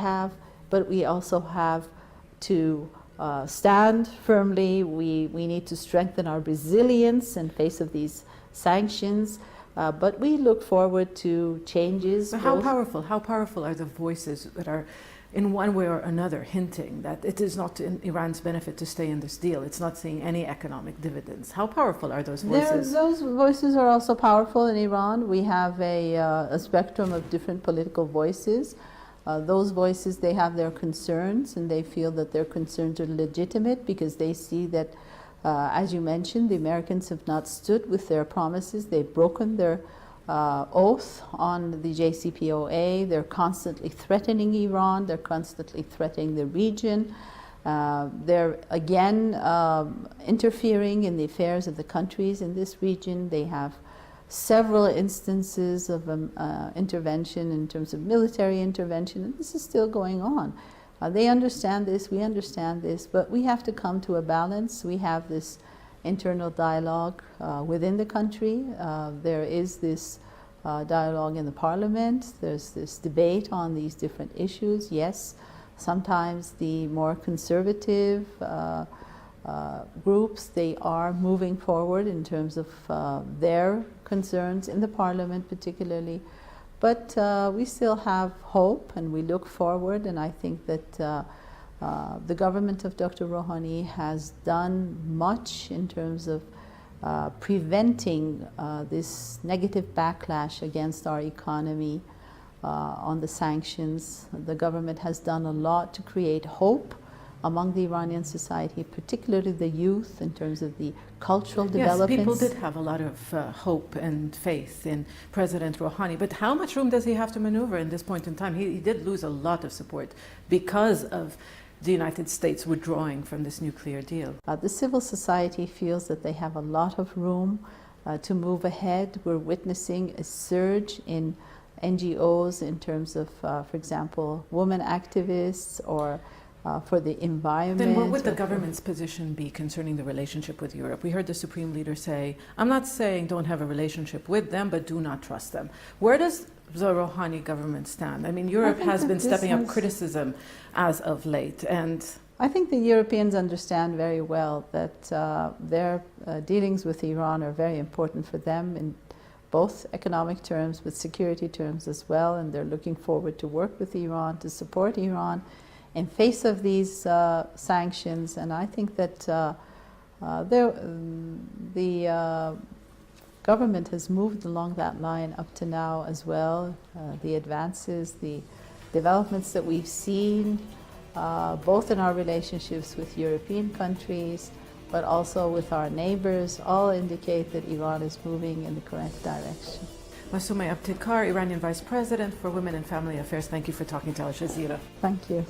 have, but we also have to stand firmly. We need to strengthen our resilience in face of these sanctions. But we look forward to changes. But how powerful are the voices that are, in one way or another, hinting that it is not in Iran's benefit to stay in this deal? It's not seeing any economic dividends. How powerful are those voices? Those voices are also powerful in Iran. We have a spectrum of different political voices. Those voices, they have their concerns, and they feel that their concerns are legitimate because they see that, as you mentioned, the Americans have not stood with their promises. They've broken their oath on the JCPOA. They're constantly threatening Iran. They're constantly threatening the region. They're again interfering in the affairs of the countries in this region. They have several instances of intervention in terms of military intervention, and this is still going on. They understand this, we understand this, but we have to come to a balance. We have this internal dialogue within the country. There is this dialogue in the parliament. There's this debate on these different issues. Yes, sometimes the more conservative groups, they are moving forward in terms of their concerns in the parliament particularly. But we still have hope, and we look forward, and I think that the government of Dr. Rouhani has done much in terms of preventing this negative backlash against our economy on the sanctions. The government has done a lot to create hope among the Iranian society, particularly the youth, in terms of the cultural developments. Yes, people did have a lot of hope and faith in President Rouhani, but how much room does he have to maneuver in this point in time? He did lose a lot of support because of the United States withdrawing from this nuclear deal. The civil society feels that they have a lot of room to move ahead. We're witnessing a surge in NGOs in terms of, for example, women activists or for the environment. Then what would the government's position be concerning the relationship with Europe? We heard the Supreme Leader say, I'm not saying don't have a relationship with them, but do not trust them. Where does the Rouhani government stand? I mean, Europe has been stepping up criticism as of late, and I think the Europeans understand very well that their dealings with Iran are very important for them in both economic terms, but security terms as well, and they're looking forward to work with Iran, to support Iran in face of these sanctions. And I think that the government has moved along that line up to now as well. The advances, the developments that we've seen, both in our relationships with European countries, but also with our neighbors, all indicate that Iran is moving in the correct direction. Masumeh Abtedkar, Iranian Vice President for Women and Family Affairs, thank you for talking to Al Jazeera. Thank you.